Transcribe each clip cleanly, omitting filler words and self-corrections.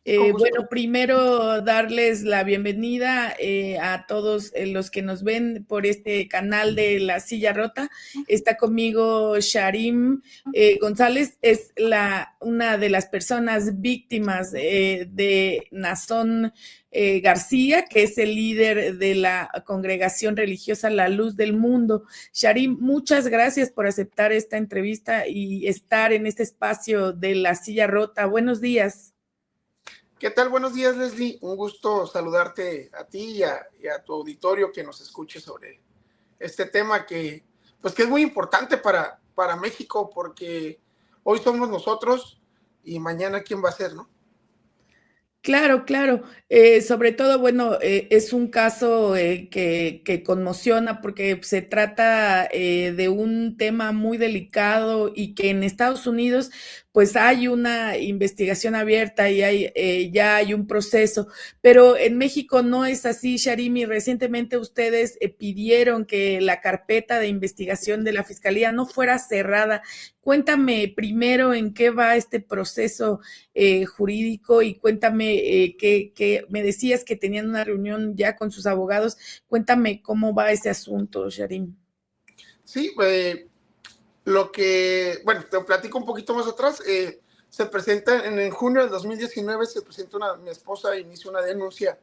Con Bueno, gusto. primero darles la bienvenida a todos los que nos ven por este canal de La Silla Rota. Está conmigo Sharim González, es una de las personas víctimas de Nazón García, que es el líder de la congregación religiosa La Luz del Mundo. Sharim, muchas gracias por aceptar esta entrevista y estar en este espacio de La Silla Rota. Buenos días. ¿Qué tal? Buenos días, Leslie. Un gusto saludarte a ti y a tu auditorio que nos escuche sobre este tema que es muy importante para México, porque hoy somos nosotros y mañana quién va a ser, ¿no? Claro, claro. Sobre todo, bueno, es un caso que conmociona porque se trata de un tema muy delicado y que en Estados Unidos pues hay una investigación abierta y ya hay un proceso, pero en México no es así, Sharimi. Recientemente ustedes pidieron que la carpeta de investigación de la Fiscalía no fuera cerrada. Cuéntame primero en qué va este proceso jurídico y cuéntame que me decías que tenían una reunión ya con sus abogados. Cuéntame cómo va ese asunto, Sharim. Sí, te platico un poquito más atrás. Se presenta en junio del 2019, mi esposa inicia una denuncia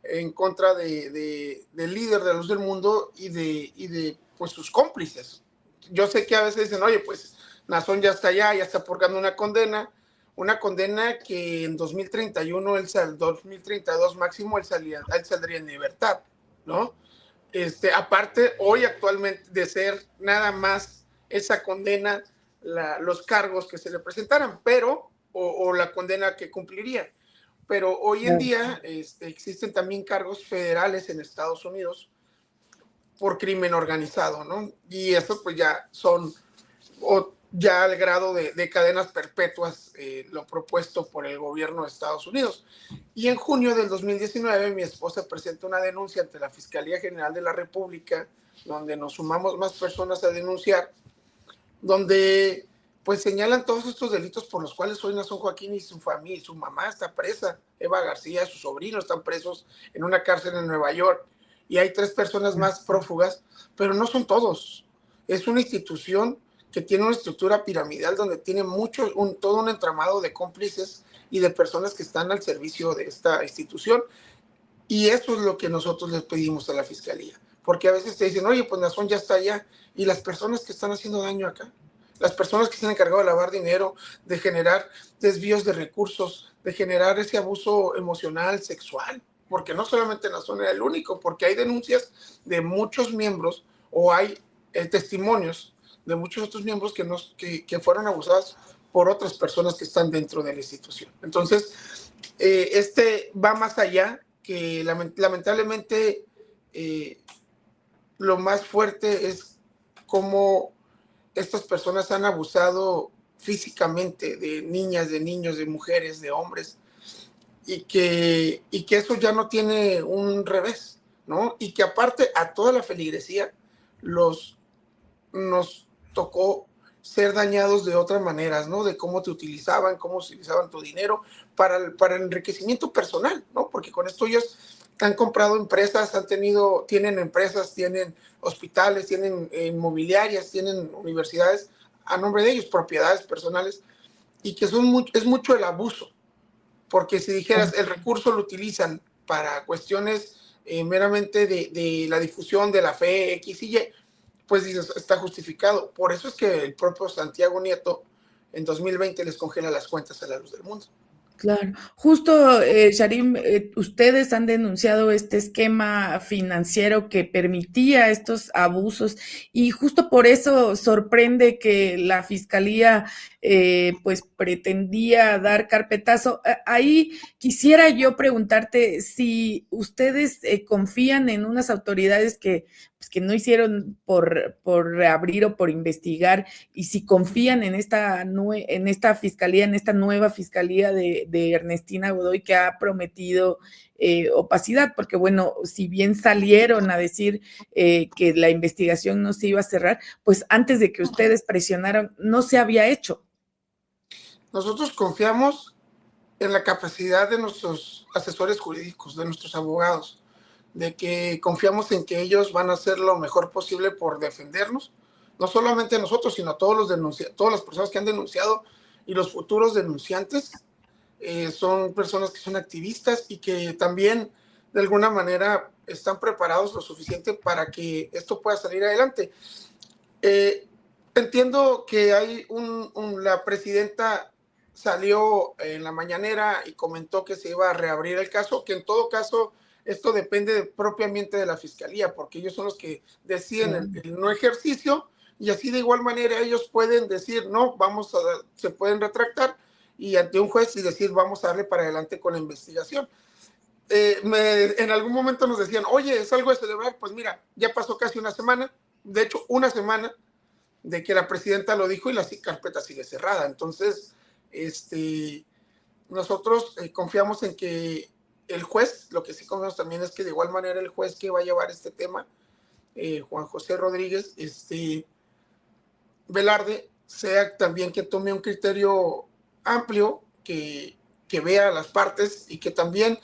en contra del líder de la Luz del Mundo y de pues sus cómplices. Yo sé que a veces dicen, oye, pues Nazón ya está allá, ya está purgando una condena que en 2031, 2032 máximo, él saldría en libertad, ¿no? Aparte, hoy actualmente de ser nada más esa condena, los cargos que se le presentaran, o la condena que cumpliría. Pero hoy en día existen también cargos federales en Estados Unidos por crimen organizado, ¿no? Y eso pues ya son, ya al grado de cadenas perpetuas, lo propuesto por el gobierno de Estados Unidos. Y en junio del 2019 mi esposa presenta una denuncia ante la Fiscalía General de la República, donde nos sumamos más personas a denunciar, donde pues señalan todos estos delitos por los cuales hoy Nazón Joaquín y su familia, su mamá está presa, Eva García, sus sobrinos están presos en una cárcel en Nueva York, y hay 3 personas más prófugas, pero no son todos. Es una institución que tiene una estructura piramidal donde tiene todo un entramado de cómplices y de personas que están al servicio de esta institución, y eso es lo que nosotros les pedimos a la Fiscalía, porque a veces te dicen, oye, pues Nazón ya está allá, y las personas que están haciendo daño acá, las personas que se han encargado de lavar dinero, de generar desvíos de recursos, de generar ese abuso emocional, sexual, porque no solamente Nazón era el único, porque hay denuncias de muchos miembros, o hay testimonios de muchos otros miembros que fueron abusados por otras personas que están dentro de la institución. Entonces, va más allá, que lamentablemente lo más fuerte es cómo estas personas han abusado físicamente de niñas, de niños, de mujeres, de hombres, y que eso ya no tiene un revés, ¿no? Y que aparte a toda la feligresía nos tocó ser dañados de otras maneras, ¿no? De cómo cómo utilizaban tu dinero para enriquecimiento personal, ¿no? Porque con esto ellos han comprado empresas, tienen empresas, tienen hospitales, tienen inmobiliarias, tienen universidades a nombre de ellos, propiedades personales, y que es mucho el abuso, porque si dijeras el recurso lo utilizan para cuestiones meramente de la difusión de la fe X y Y, pues dices, está justificado. Por eso es que el propio Santiago Nieto en 2020 les congela las cuentas a la Luz del Mundo. Claro, justo, Sharim, ustedes han denunciado este esquema financiero que permitía estos abusos y justo por eso sorprende que la fiscalía pues pretendía dar carpetazo. Ahí quisiera yo preguntarte si ustedes confían en unas autoridades pues, que no hicieron por reabrir o por investigar, y si confían en esta fiscalía, en esta nueva fiscalía de Ernestina Godoy, que ha prometido opacidad, porque bueno, si bien salieron a decir que la investigación no se iba a cerrar, pues antes de que ustedes presionaron, no se había hecho. Nosotros confiamos en la capacidad de nuestros asesores jurídicos, de nuestros abogados, de que confiamos en que ellos van a hacer lo mejor posible por defendernos, no solamente nosotros, sino todas las personas que han denunciado y los futuros denunciantes. Son personas que son activistas y que también de alguna manera están preparados lo suficiente para que esto pueda salir adelante. Entiendo que hay la presidenta salió en la mañanera y comentó que se iba a reabrir el caso, que en todo caso esto depende propiamente de la fiscalía, porque ellos son los que deciden el no ejercicio, y así de igual manera ellos pueden decir no, se pueden retractar y ante un juez y decir vamos a darle para adelante con la investigación. En algún momento nos decían, oye, es algo de celebrar. Pues mira, ya pasó casi una semana, de hecho una semana de que la presidenta lo dijo y la carpeta sigue cerrada. Entonces, nosotros confiamos en que el juez, lo que sí confiamos también es que de igual manera el juez que va a llevar este tema, Juan José Rodríguez, Velarde, sea también que tome un criterio amplio, que vea las partes y que también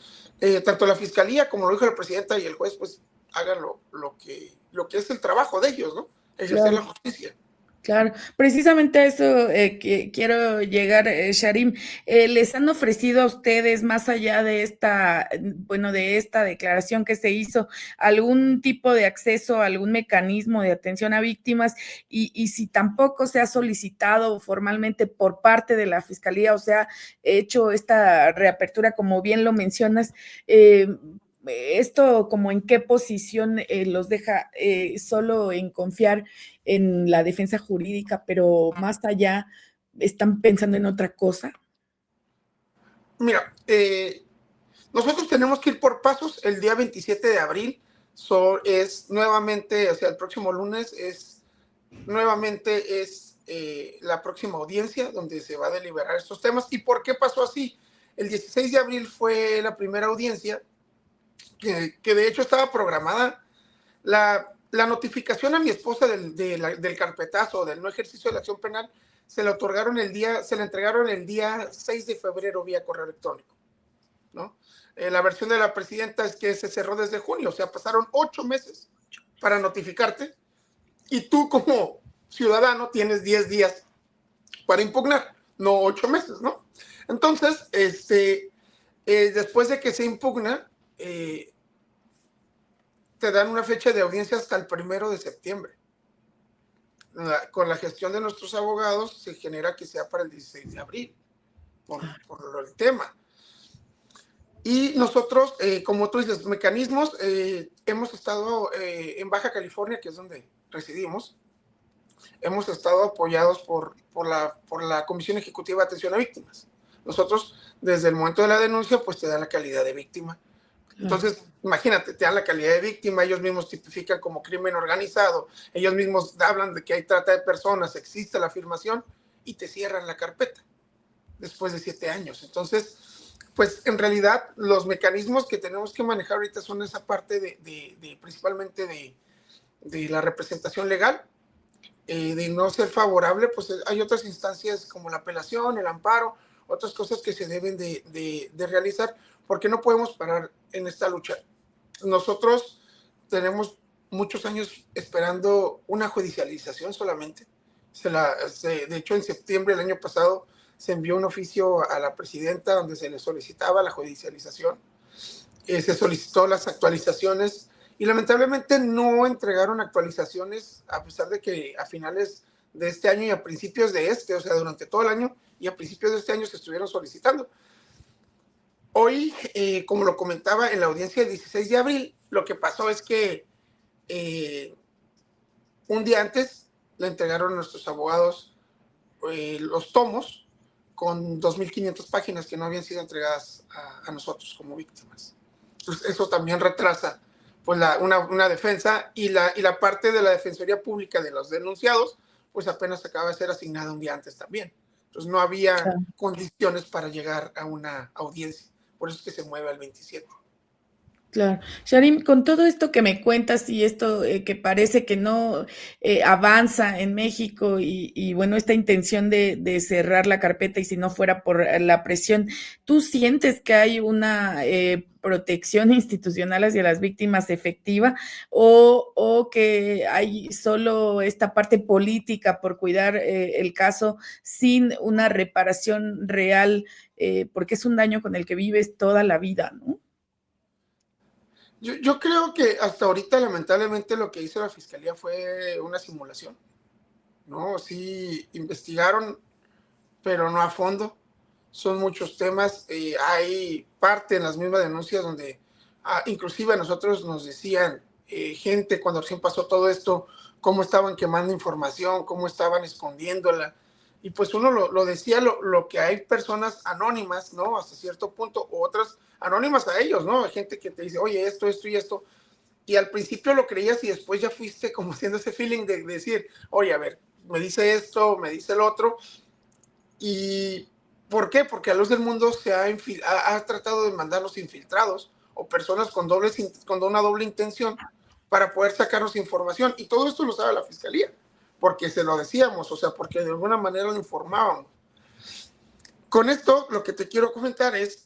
tanto la fiscalía como lo dijo la presidenta y el juez pues hagan lo que es el trabajo de ellos, ¿no? Ejercer la justicia. Claro, precisamente a eso que quiero llegar, Sharim. ¿Les han ofrecido a ustedes, más allá de de esta declaración que se hizo, algún tipo de acceso, algún mecanismo de atención a víctimas? Y si tampoco se ha solicitado formalmente por parte de la Fiscalía, o sea, hecho esta reapertura, como bien lo mencionas, esto como en qué posición los deja solo en confiar en la defensa jurídica, pero más allá, ¿están pensando en otra cosa? Mira, nosotros tenemos que ir por pasos. El día 27 de abril es nuevamente, o sea, el próximo lunes es la próxima audiencia donde se va a deliberar estos temas. ¿Y por qué pasó así? El 16 de abril fue la primera audiencia que de hecho estaba programada. La notificación a mi esposa del carpetazo, del no ejercicio de la acción penal, se le entregaron el día 6 de febrero vía correo electrónico, ¿no? La versión de la presidenta es que se cerró desde junio, o sea, pasaron 8 meses para notificarte y tú como ciudadano tienes 10 días para impugnar, no 8 meses, ¿no? Entonces, después de que se impugna, te dan una fecha de audiencia hasta el 1 de septiembre. Con la gestión de nuestros abogados se genera que sea para el 16 de abril por el tema. Y nosotros, como tú dices, mecanismos, hemos estado en Baja California, que es donde residimos, hemos estado apoyados por la Comisión Ejecutiva de Atención a Víctimas. Nosotros, desde el momento de la denuncia, pues te dan la calidad de víctima. Entonces, imagínate, te dan la calidad de víctima, ellos mismos tipifican como crimen organizado, ellos mismos hablan de que hay trata de personas, existe la afirmación y te cierran la carpeta después de 7 años. Entonces, pues en realidad los mecanismos que tenemos que manejar ahorita son esa parte principalmente de la representación legal, de no ser favorable, pues hay otras instancias como la apelación, el amparo, otras cosas que se deben de realizar, porque no podemos parar en esta lucha. Nosotros tenemos muchos años esperando una judicialización solamente. De hecho, en septiembre del año pasado se envió un oficio a la presidenta donde se le solicitaba la judicialización. Se solicitó las actualizaciones y lamentablemente no entregaron actualizaciones, a pesar de que a finales de este año y a principios de o sea, durante todo el año y a principios de este año se estuvieron solicitando. Hoy, como lo comentaba en la audiencia del 16 de abril, lo que pasó es que un día antes le entregaron a nuestros abogados los tomos con 2.500 páginas que no habían sido entregadas a nosotros como víctimas. Entonces, eso también retrasa pues una defensa y la parte de la Defensoría Pública de los denunciados, pues apenas acaba de ser asignada un día antes también. Entonces, no había condiciones para llegar a una audiencia. Por eso es que se mueve al 27. Claro. Sharim, con todo esto que me cuentas y esto que parece que no avanza en México y bueno, esta intención de cerrar la carpeta y si no fuera por la presión, ¿tú sientes que hay una protección institucional hacia las víctimas efectiva o que hay solo esta parte política por cuidar el caso sin una reparación real, porque es un daño con el que vives toda la vida, ¿no? Yo creo que hasta ahorita, lamentablemente, lo que hizo la fiscalía fue una simulación, ¿no? Sí, investigaron, pero no a fondo. Son muchos temas. Hay parte en las mismas denuncias donde, inclusive a nosotros nos decían gente cuando recién pasó todo esto, cómo estaban quemando información, cómo estaban escondiéndola. Y pues uno lo decía, lo que hay personas anónimas, ¿no? Hasta cierto punto, o otras anónimas a ellos, ¿no? Hay gente que te dice, oye, esto y esto. Y al principio lo creías y después ya fuiste como haciendo ese feeling de decir, oye, a ver, me dice esto, me dice el otro. ¿Y por qué? Porque a luz del mundo se ha tratado de mandarnos infiltrados o personas con una doble intención para poder sacarnos información. Y todo esto lo sabe la fiscalía, porque se lo decíamos, o sea, porque de alguna manera lo informábamos. Con esto, lo que te quiero comentar es,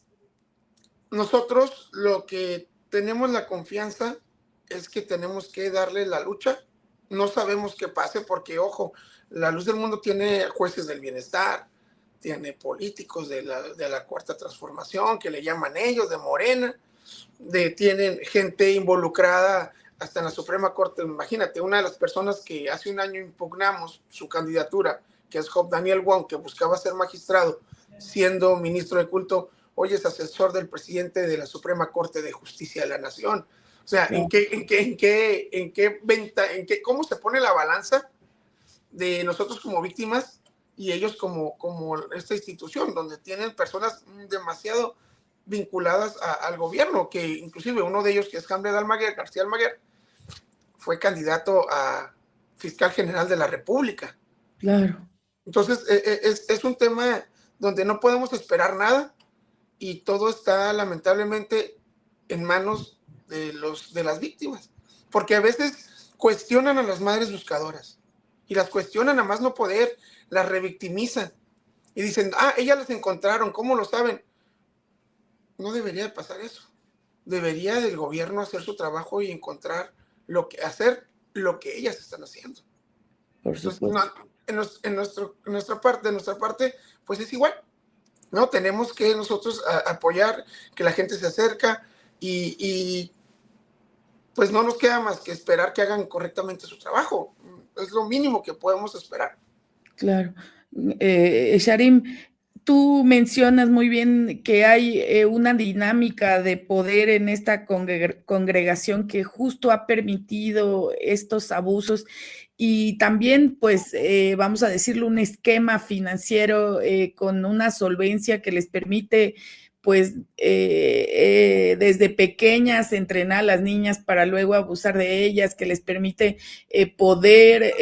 nosotros lo que tenemos la confianza es que tenemos que darle la lucha. No sabemos qué pase porque, ojo, la luz del mundo tiene jueces del bienestar, tiene políticos de la Cuarta Transformación, que le llaman ellos, de Morena, tienen gente involucrada hasta en la Suprema Corte. Imagínate, una de las personas que hace un año impugnamos su candidatura, que es Job Daniel Wong, que buscaba ser magistrado, siendo ministro de culto, hoy es asesor del presidente de la Suprema Corte de Justicia de la Nación. O sea, ¿cómo se pone la balanza de nosotros como víctimas y ellos como esta institución, donde tienen personas demasiado vinculadas al gobierno, que inclusive uno de ellos, que es García Almaguer, fue candidato a fiscal general de la República? Claro. Entonces, es un tema donde no podemos esperar nada y todo está lamentablemente en manos de las víctimas, porque a veces cuestionan a las madres buscadoras y las cuestionan a más no poder, las revictimizan y dicen, ellas las encontraron, ¿cómo lo saben? No debería de pasar eso. Debería del gobierno hacer su trabajo y hacer lo que ellas están haciendo. Por Entonces, supuesto. de nuestra parte, pues es igual, ¿no? Tenemos que nosotros apoyar, que la gente se acerca y pues no nos queda más que esperar que hagan correctamente su trabajo. Es lo mínimo que podemos esperar. Claro. Sharim, tú mencionas muy bien que hay una dinámica de poder en esta congregación que justo ha permitido estos abusos y también, pues, vamos a decirlo, un esquema financiero con una solvencia que les permite pues desde pequeñas entrenar a las niñas para luego abusar de ellas, que les permite poder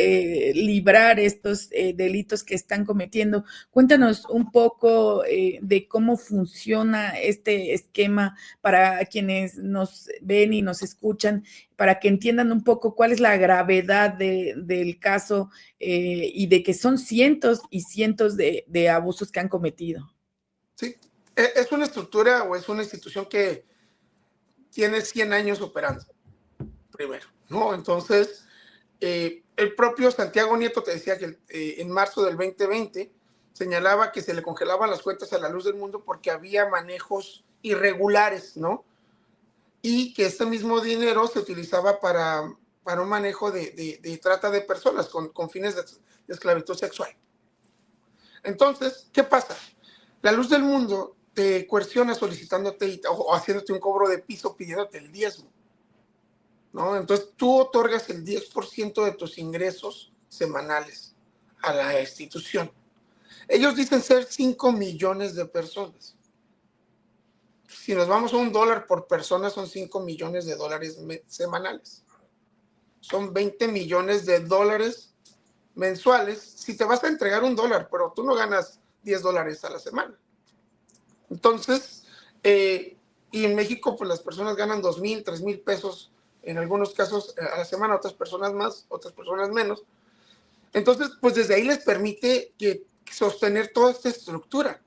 librar estos delitos que están cometiendo. Cuéntanos un poco de cómo funciona este esquema para quienes nos ven y nos escuchan, para que entiendan un poco cuál es la gravedad del caso y de que son cientos y cientos de abusos que han cometido. Sí, es una estructura o es una institución que tiene 100 años operando, primero, ¿no? Entonces, el propio Santiago Nieto te decía que en marzo del 2020 señalaba que se le congelaban las cuentas a la luz del mundo porque había manejos irregulares, ¿no? Y que este mismo dinero se utilizaba para un manejo de trata de personas con fines de esclavitud sexual. Entonces, ¿qué pasa? La luz del mundo te coerciona solicitándote o haciéndote un cobro de piso pidiéndote el diezmo, ¿no? Entonces tú otorgas el 10% de tus ingresos semanales a la institución. Ellos dicen ser 5 millones de personas. Si nos vamos a $1 por persona, son 5 millones de dólares semanales. Son 20 millones de dólares mensuales si te vas a entregar $1, pero tú no ganas $10 a la semana. Entonces, y en México pues las personas ganan 2,000, 3,000 pesos en algunos casos a la semana, otras personas más, otras personas menos. Entonces, pues desde ahí les permite que sostener toda esta estructura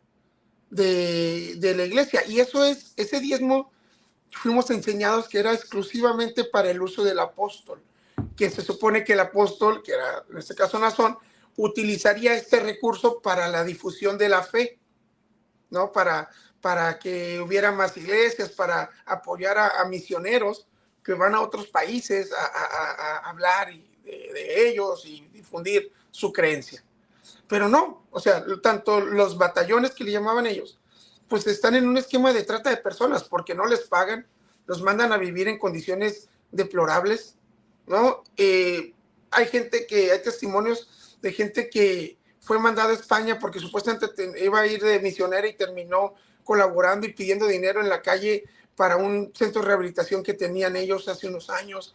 de la iglesia. Y eso es, ese diezmo, fuimos enseñados que era exclusivamente para el uso del apóstol, que se supone que el apóstol, que era en este caso Nazón, utilizaría este recurso para la difusión de la fe, ¿no? Para que hubiera más iglesias, para apoyar a misioneros que van a otros países a hablar de ellos y difundir su creencia. Pero no, o sea, tanto los batallones que le llamaban ellos, pues están en un esquema de trata de personas porque no les pagan, los mandan a vivir en condiciones deplorables, ¿no? Hay hay testimonios de gente que fue mandada a España porque supuestamente iba a ir de misionera y terminó colaborando y pidiendo dinero en la calle para un centro de rehabilitación que tenían ellos hace unos años.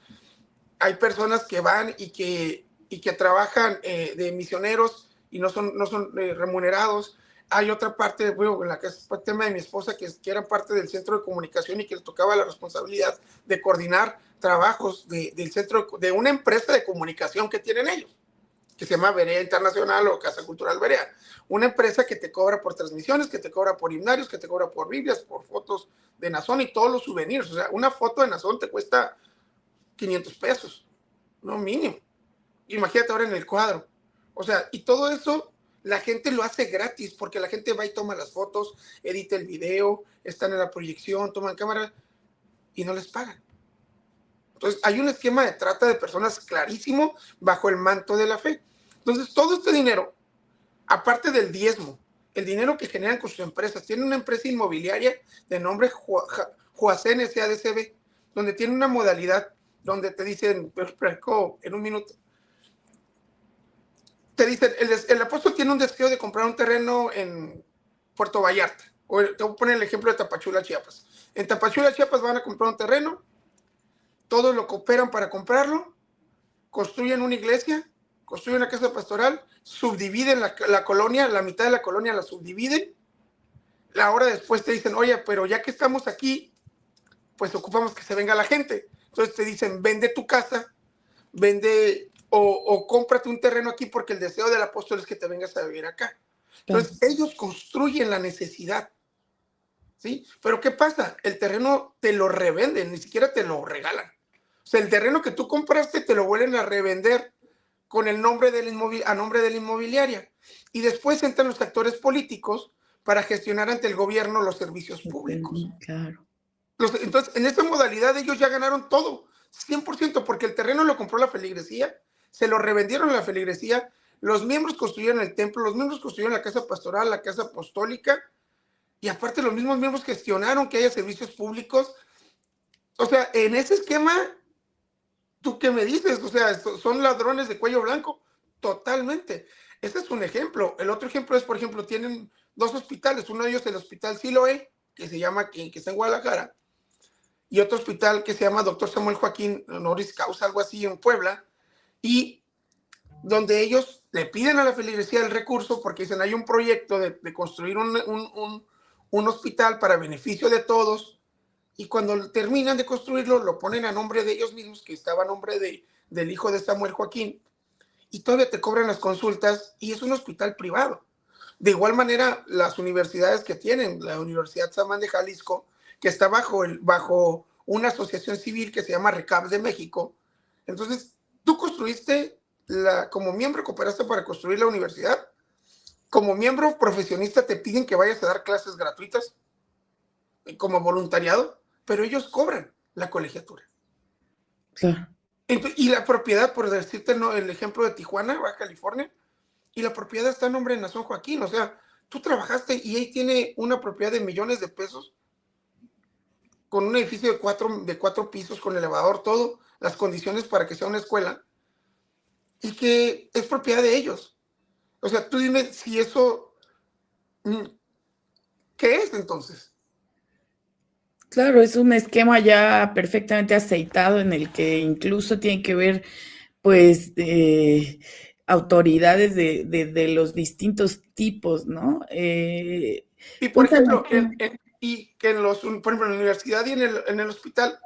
Hay personas que van y que trabajan de misioneros y no son remunerados. Hay otra parte, bueno, en la que es el tema de mi esposa, que era parte del centro de comunicación y que le tocaba la responsabilidad de coordinar trabajos del centro, de una empresa de comunicación que tienen ellos, que se llama Berea Internacional o Casa Cultural Berea. Una empresa que te cobra por transmisiones, que te cobra por himnarios, que te cobra por Biblias, por fotos de Nazón y todos los souvenirs. O sea, una foto de Nazón te cuesta 500 pesos, no mínimo. Imagínate ahora en el cuadro. O sea, y todo eso la gente lo hace gratis porque la gente va y toma las fotos, edita el video, están en la proyección, toman cámara y no les pagan. Entonces, hay un esquema de trata de personas clarísimo bajo el manto de la fe. Entonces, todo este dinero, aparte del diezmo, el dinero que generan con sus empresas, tienen una empresa inmobiliaria de nombre Huacén SADCB, donde tiene una modalidad donde te dicen, en un minuto, te dicen, el apóstol tiene un deseo de comprar un terreno en Puerto Vallarta. O te voy a poner el ejemplo de Tapachula, Chiapas. En Tapachula, Chiapas van a comprar un terreno, todos lo cooperan para comprarlo, construyen una iglesia, construyen una casa pastoral, subdividen la colonia, la mitad de la colonia la subdividen. La hora después te dicen, oye, pero ya que estamos aquí, pues ocupamos que se venga la gente. Entonces te dicen, vende tu casa, vende o cómprate un terreno aquí porque el deseo del apóstol es que te vengas a vivir acá. Entonces ellos construyen la necesidad, ¿sí? Pero ¿qué pasa? El terreno te lo revenden, ni siquiera te lo regalan. O sea, el terreno que tú compraste te lo vuelven a revender con el nombre a nombre de la inmobiliaria. Y después entran los actores políticos para gestionar ante el gobierno los servicios públicos. Claro. Entonces, en esta modalidad ellos ya ganaron todo, 100%, porque el terreno lo compró la feligresía, se lo revendieron a la feligresía, los miembros construyeron el templo, los miembros construyeron la casa pastoral, la casa apostólica, y aparte los mismos miembros gestionaron que haya servicios públicos. O sea, en ese esquema, ¿tú qué me dices? O sea, son ladrones de cuello blanco, totalmente. Ese es un ejemplo. El otro ejemplo es, por ejemplo, tienen 2 hospitales, uno de ellos el Hospital Siloé, que se llama, que está en Guadalajara, y otro hospital que se llama Doctor Samuel Joaquín Honoris Causa, algo así, en Puebla, y donde ellos le piden a la feligresía el recurso porque dicen, hay un proyecto de construir un hospital para beneficio de todos, y cuando terminan de construirlo, lo ponen a nombre de ellos mismos, que estaba a nombre del hijo de Samuel Joaquín, y todavía te cobran las consultas, y es un hospital privado. De igual manera, las universidades que tienen, la Universidad Samán de Jalisco, que está bajo una asociación civil que se llama RECAP de México. Entonces, tú construiste, como miembro cooperaste para construir la universidad. Como miembro profesionista te piden que vayas a dar clases gratuitas como voluntariado, pero ellos cobran la colegiatura. Claro. Y la propiedad, por decirte el ejemplo de Tijuana, Baja California, y la propiedad está en nombre de Nazón Joaquín. O sea, tú trabajaste y ahí tiene una propiedad de millones de pesos, con un edificio de cuatro pisos, con elevador, todo, las condiciones para que sea una escuela, y que es propiedad de ellos. O sea, tú dime si eso, ¿qué es entonces? Claro, es un esquema ya perfectamente aceitado en el que incluso tiene que ver, pues, autoridades de los distintos tipos, ¿no? Y por ejemplo, y que por ejemplo, en la universidad y en el hospital,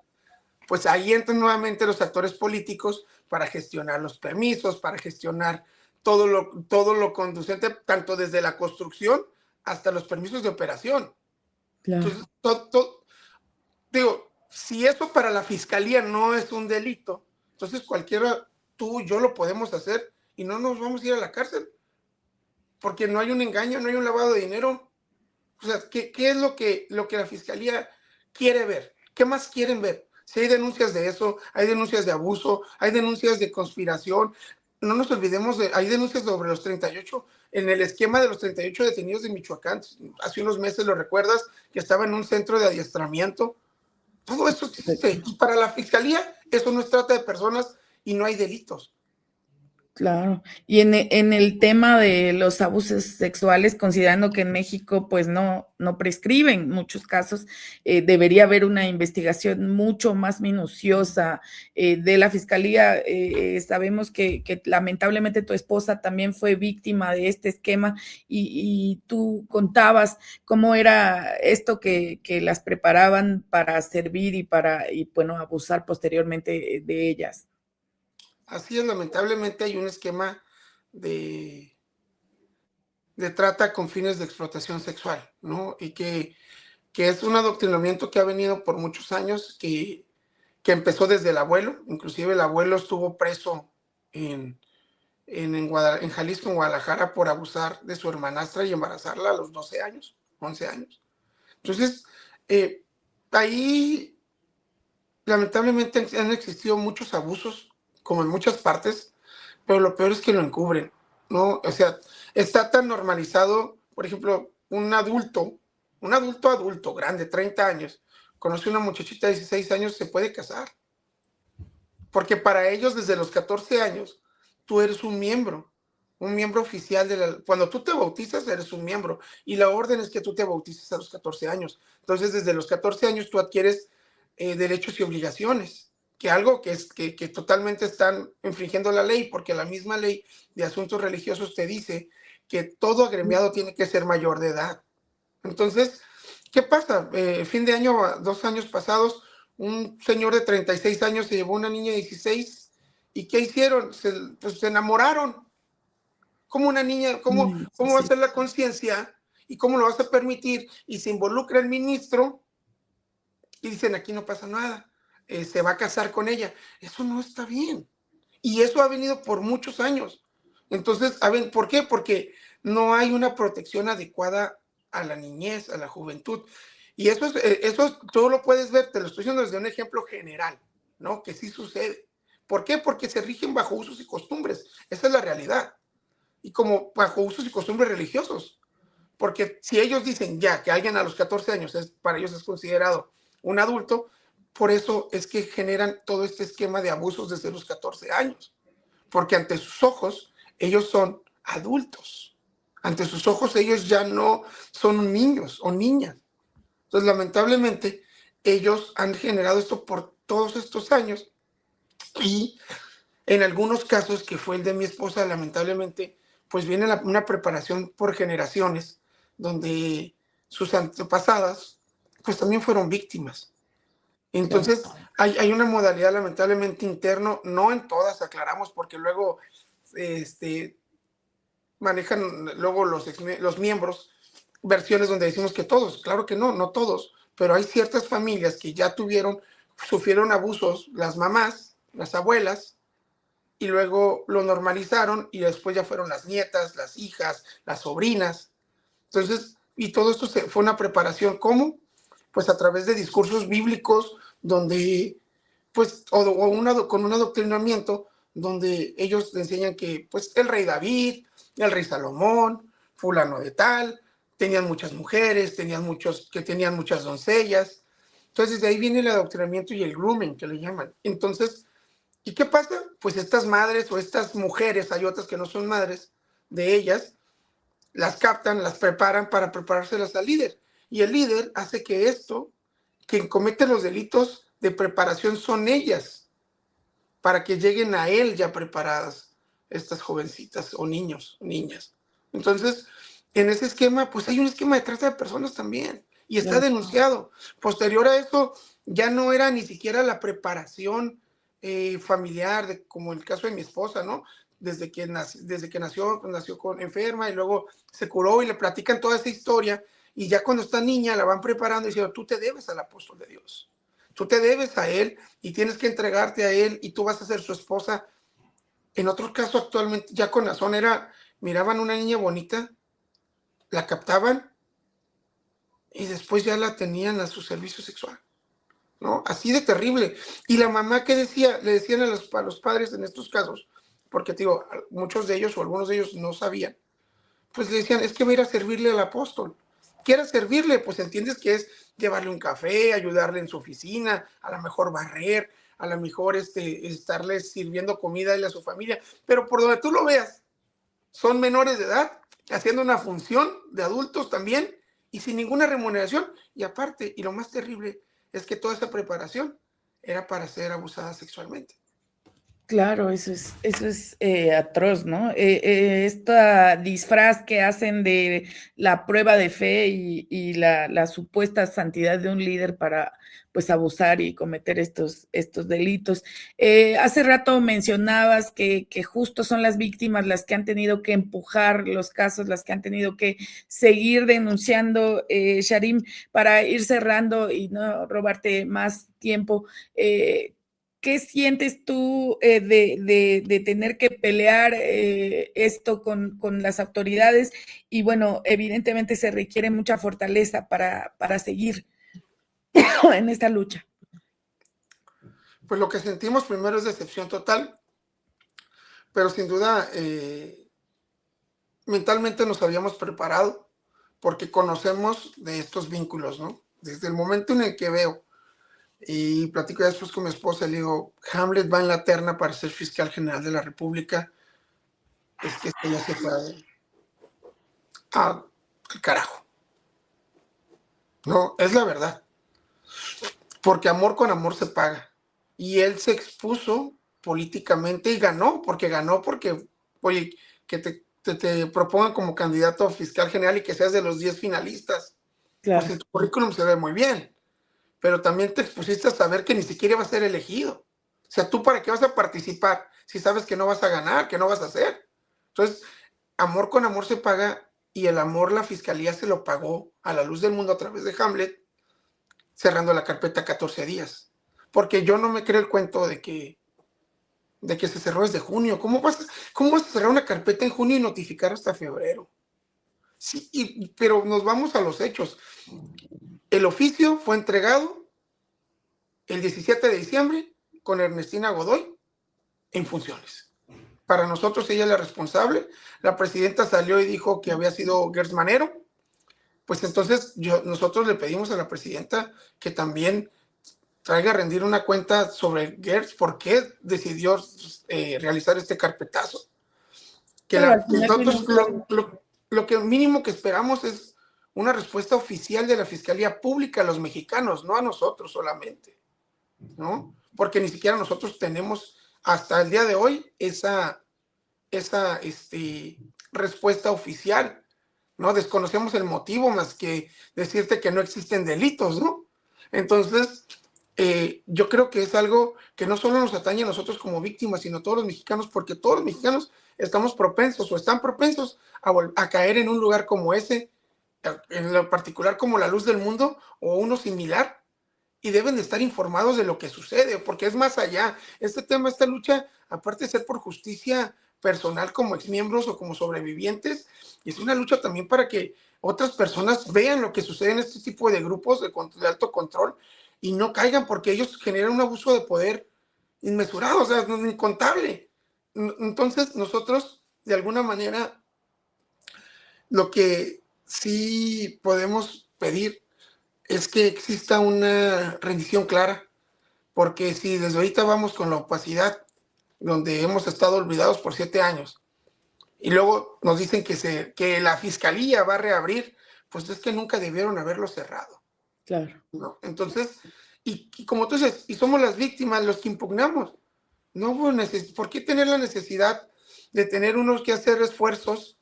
pues ahí entran nuevamente los actores políticos para gestionar los permisos, para gestionar todo lo conducente, tanto desde la construcción hasta los permisos de operación. Claro. Entonces, digo, si eso para la fiscalía no es un delito, entonces cualquiera, tú y yo lo podemos hacer y no nos vamos a ir a la cárcel, porque no hay un engaño, no hay un lavado de dinero. O sea, ¿qué es lo que la fiscalía quiere ver? ¿Qué más quieren ver? Si hay denuncias de eso, hay denuncias de abuso, hay denuncias de conspiración. No nos olvidemos hay denuncias sobre los 38, en el esquema de los 38 detenidos de Michoacán. Hace unos meses, lo recuerdas, que estaba en un centro de adiestramiento. Todo eso existe. Y para la fiscalía, eso no es trata de personas y no hay delitos. Claro. Y en el tema de los abusos sexuales, considerando que en México pues no prescriben muchos casos, debería haber una investigación mucho más minuciosa de la fiscalía. Sabemos que lamentablemente tu esposa también fue víctima de este esquema y tú contabas cómo era esto que las preparaban para servir y bueno, abusar posteriormente de ellas. Así es, lamentablemente hay un esquema de, de trata con fines de explotación sexual, ¿no? Y que es un adoctrinamiento que ha venido por muchos años, que empezó desde el abuelo. Inclusive el abuelo estuvo preso en, en Jalisco, en Guadalajara, por abusar de su hermanastra y embarazarla a los 12 años, 11 años. Entonces, ahí lamentablemente han existido muchos abusos, como en muchas partes, pero lo peor es que lo encubren, ¿no? O sea, está tan normalizado, por ejemplo, un adulto, grande, 30 años, conoce una muchachita de 16 años, se puede casar. Porque para ellos, desde los 14 años, tú eres un miembro oficial cuando tú te bautizas, eres un miembro. Y la orden es que tú te bautices a los 14 años. Entonces, desde los 14 años, tú adquieres derechos y obligaciones, que algo que totalmente están infringiendo la ley, porque la misma ley de asuntos religiosos te dice que todo agremiado tiene que ser mayor de edad. Entonces, ¿qué pasa? Fin de año, 2 años pasados, un señor de 36 años se llevó a una niña de 16. ¿Y qué hicieron? Pues se enamoraron. ¿Cómo una niña, cómo va a Sí. ser la conciencia y cómo lo vas a permitir? Y se involucra el ministro y dicen, aquí no pasa nada, se va a casar con ella. Eso no está bien. Y eso ha venido por muchos años. Entonces, ¿por qué? Porque no hay una protección adecuada a la niñez, a la juventud. Y eso tú lo puedes ver, te lo estoy diciendo desde un ejemplo general, ¿no? Que sí sucede. ¿Por qué? Porque se rigen bajo usos y costumbres. Esa es la realidad. Y como bajo usos y costumbres religiosos. Porque si ellos dicen ya que alguien a los 14 años para ellos es considerado un adulto, por eso es que generan todo este esquema de abusos desde los 14 años. Porque ante sus ojos ellos son adultos. Ante sus ojos ellos ya no son niños o niñas. Entonces, lamentablemente, ellos han generado esto por todos estos años y en algunos casos, que fue el de mi esposa, lamentablemente, pues viene una preparación por generaciones donde sus antepasadas pues también fueron víctimas. Claro. Entonces, hay una modalidad lamentablemente interno, no en todas, aclaramos, porque luego manejan luego los miembros versiones donde decimos que todos, claro que no todos, pero hay ciertas familias que ya sufrieron abusos, las mamás, las abuelas, y luego lo normalizaron y después ya fueron las nietas, las hijas, las sobrinas. Entonces, y todo esto fue una preparación, ¿cómo? Pues a través de discursos bíblicos donde, pues, con un adoctrinamiento donde ellos enseñan que, pues, el rey David, el rey Salomón, fulano de tal, tenían muchas mujeres, tenían muchas doncellas. Entonces, de ahí viene el adoctrinamiento y el grooming, que le llaman. Entonces, ¿y qué pasa? Pues estas madres o estas mujeres, hay otras que no son madres de ellas, las captan, las preparan para preparárselas al líder. Y el líder hace que quien comete los delitos de preparación son ellas, para que lleguen a él ya preparadas estas jovencitas o niños, niñas. Entonces, en ese esquema, pues hay un esquema de trata de personas también. y está denunciado. Posterior a eso, ya no era ni siquiera la preparación familiar, como el caso de mi esposa, ¿no? Desde que nació enferma y luego se curó y le platican toda esa historia, y ya cuando está niña la van preparando y diciendo, tú te debes al apóstol de Dios, tú te debes a él y tienes que entregarte a él y tú vas a ser su esposa. En otros casos actualmente ya con razón miraban una niña bonita, la captaban y después ya la tenían a su servicio sexual, ¿no? Así de terrible. Y la mamá, ¿qué decía? Le decían a los padres en estos casos, porque digo, muchos de ellos o algunos de ellos no sabían, pues le decían, es que va a ir a servirle al apóstol. ¿Quieres servirle? Pues entiendes que es llevarle un café, ayudarle en su oficina, a lo mejor barrer, a lo mejor estarle sirviendo comida a él y a su familia, pero por donde tú lo veas, son menores de edad, haciendo una función de adultos también, y sin ninguna remuneración, y aparte, y lo más terrible, es que toda esa preparación era para ser abusada sexualmente. Claro, eso es atroz, ¿no? Esta disfraz que hacen de la prueba de fe y la supuesta santidad de un líder para, pues, abusar y cometer estos delitos. Hace rato mencionabas que justo son las víctimas las que han tenido que empujar los casos, las que han tenido que seguir denunciando, Sharim, para ir cerrando y no robarte más tiempo. ¿Qué sientes tú de tener que pelear esto con las autoridades? Y bueno, evidentemente se requiere mucha fortaleza para seguir en esta lucha. Pues lo que sentimos primero es decepción total, pero sin duda mentalmente nos habíamos preparado porque conocemos de estos vínculos, ¿no? Desde el momento en el que veo y platico ya después con mi esposa, le digo, Hamlet va en la terna para ser fiscal general de la República, es que esto ya se fue al carajo. No, es la verdad. Porque amor con amor se paga. Y él se expuso políticamente y ganó, porque, oye, que te propongan como candidato a fiscal general y que seas de los 10 finalistas, Claro. pues en tu currículum se ve muy bien, pero también te expusiste a saber que ni siquiera vas a ser elegido. O sea, ¿tú para qué vas a participar si sabes que no vas a ganar, que no vas a hacer? Entonces, amor con amor se paga, y el amor la fiscalía se lo pagó a la luz del mundo a través de Hamlet, cerrando la carpeta 14 días. Porque yo no me creo el cuento de que se cerró desde junio. ¿Cómo vas a cerrar una carpeta en junio y notificar hasta febrero? Sí, pero nos vamos a los hechos. El oficio fue entregado el 17 de diciembre con Ernestina Godoy en funciones. Para nosotros ella es la responsable. La presidenta salió y dijo que había sido Gertz Manero. Pues entonces nosotros le pedimos a la presidenta que también traiga a rendir una cuenta sobre Gertz, por qué decidió realizar este carpetazo. Que Claro, al final nosotros lo que mínimo que esperamos es una respuesta oficial de la Fiscalía Pública a los mexicanos, no a nosotros solamente, ¿no? Porque ni siquiera nosotros tenemos hasta el día de hoy esa respuesta oficial, ¿no? Desconocemos el motivo más que decirte que no existen delitos, ¿no? Entonces, yo creo que es algo que no solo nos atañe a nosotros como víctimas, sino a todos los mexicanos, porque todos los mexicanos estamos propensos o están propensos a caer en un lugar como ese, en lo particular como La Luz del Mundo o uno similar, y deben de estar informados de lo que sucede, porque es más allá. Esta lucha, aparte de ser por justicia personal como exmiembros o como sobrevivientes, es una lucha también para que otras personas vean lo que sucede en este tipo de grupos de alto control y no caigan, porque ellos generan un abuso de poder inmesurado, o sea, incontable. Entonces, nosotros, de alguna manera, lo que sí podemos pedir es que exista una rendición clara, porque si desde ahorita vamos con la opacidad, donde hemos estado olvidados por 7 años, y luego nos dicen que la fiscalía va a reabrir, pues es que nunca debieron haberlo cerrado. Claro. ¿No? Entonces, y como tú dices, y somos las víctimas los que impugnamos. No hubo ¿por qué tener la necesidad de tener unos que hacer esfuerzos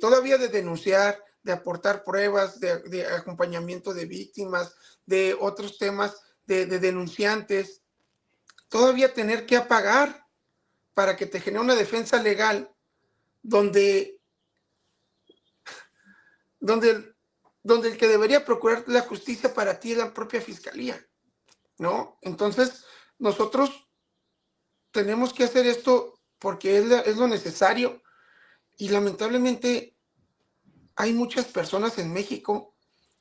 todavía de denunciar, de aportar pruebas, de acompañamiento de víctimas, de otros temas de denunciantes, todavía tener que pagar para que te genere una defensa legal donde, donde, donde el que debería procurar la justicia para ti es la propia fiscalía, ¿no? Entonces, nosotros tenemos que hacer esto porque es lo necesario y lamentablemente hay muchas personas en México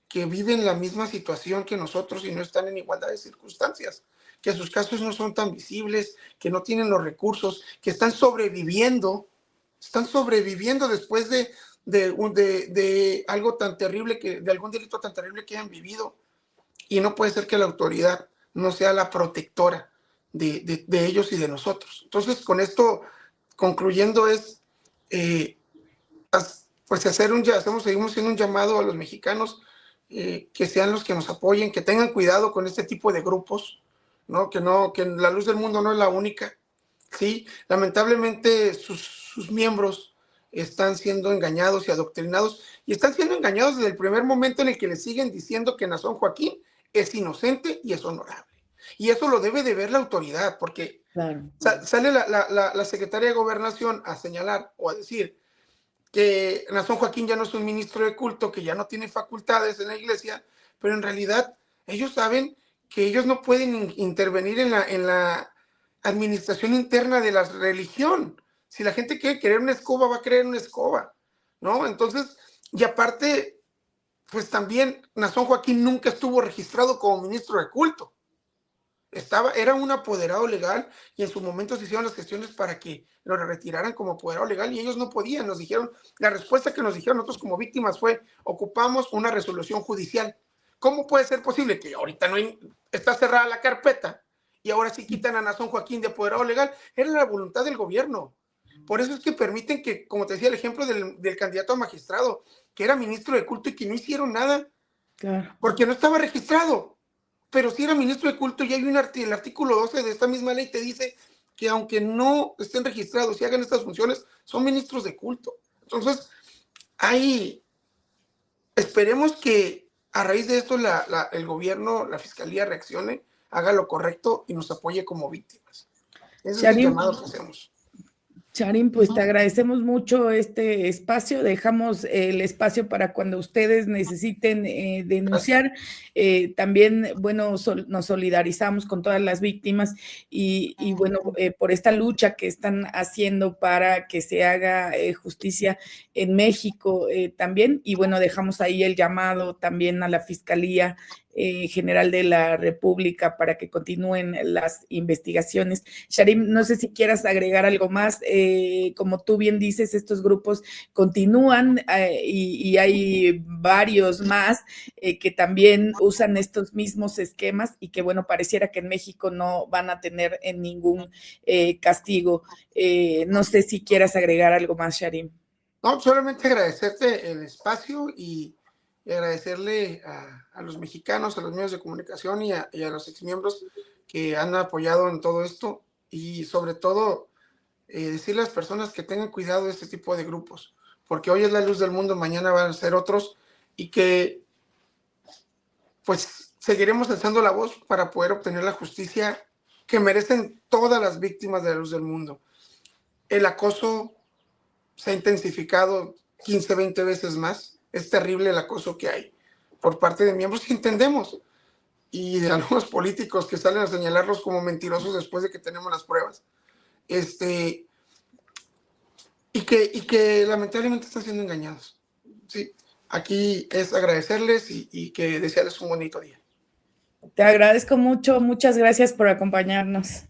que viven la misma situación que nosotros y no están en igualdad de circunstancias, que sus casos no son tan visibles, que no tienen los recursos, que están sobreviviendo después de algo tan terrible, de algún delito tan terrible que hayan vivido. Y no puede ser que la autoridad no sea la protectora de ellos y de nosotros. Entonces, con esto, concluyendo, pues seguimos siendo un llamado a los mexicanos que sean los que nos apoyen, que tengan cuidado con este tipo de grupos, ¿no? Que la luz del mundo no es la única, ¿sí? Lamentablemente sus miembros están siendo engañados y adoctrinados, y están siendo engañados desde el primer momento en el que les siguen diciendo que Nazón Joaquín es inocente y es honorable. Y eso lo debe de ver la autoridad, porque Claro. sale la secretaria de Gobernación a señalar o a decir que Nazón Joaquín ya no es un ministro de culto, que ya no tiene facultades en la iglesia, pero en realidad ellos saben que ellos no pueden intervenir en la administración interna de la religión. Si la gente quiere querer una escoba, va a querer una escoba, ¿no? Entonces, y aparte, pues también Nazón Joaquín nunca estuvo registrado como ministro de culto. Era un apoderado legal y en su momento se hicieron las gestiones para que lo retiraran como apoderado legal y ellos no podían. Nos dijeron, la respuesta que nos dijeron nosotros como víctimas fue, ocupamos una resolución judicial. ¿Cómo puede ser posible que ahorita está cerrada la carpeta y ahora sí quitan a Nazón Joaquín de apoderado legal? Era la voluntad del gobierno. Por eso es que permiten que, como te decía, el ejemplo del candidato a magistrado, que era ministro de culto y que no hicieron nada, Claro. porque no estaba registrado. Pero si era ministro de culto, y hay el artículo 12 de esta misma ley te dice que aunque no estén registrados y hagan estas funciones, son ministros de culto. Entonces, esperemos que a raíz de esto el gobierno, la fiscalía reaccione, haga lo correcto y nos apoye como víctimas. Ese es el Sharim, llamado que hacemos. Sharim, pues te agradecemos mucho este espacio. Dejamos el espacio para cuando ustedes necesiten denunciar. También, bueno, nos solidarizamos con todas las víctimas y bueno, por esta lucha que están haciendo para que se haga justicia en México también. Y bueno, dejamos ahí el llamado también a la Fiscalía General de la República para que continúen las investigaciones. Sharim, no sé si quieras agregar algo más. Como tú bien dices, estos grupos continúan y hay varios más que también usan estos mismos esquemas y que, bueno, pareciera que en México no van a tener ningún castigo. No sé si quieras agregar algo más, Sharim. No, solamente agradecerte el espacio y agradecerle a los mexicanos, a los medios de comunicación y a los exmiembros que han apoyado en todo esto y sobre todo decirle a las personas que tengan cuidado de este tipo de grupos, porque hoy es la luz del mundo, mañana van a ser otros y que pues seguiremos alzando la voz para poder obtener la justicia que merecen todas las víctimas de la luz del mundo. El acoso se ha intensificado 15, 20 veces más. Es terrible el acoso que hay por parte de miembros que entendemos y de algunos políticos que salen a señalarlos como mentirosos después de que tenemos las pruebas. Y que lamentablemente están siendo engañados. Sí, aquí es agradecerles y que desearles un bonito día. Te agradezco mucho, muchas gracias por acompañarnos.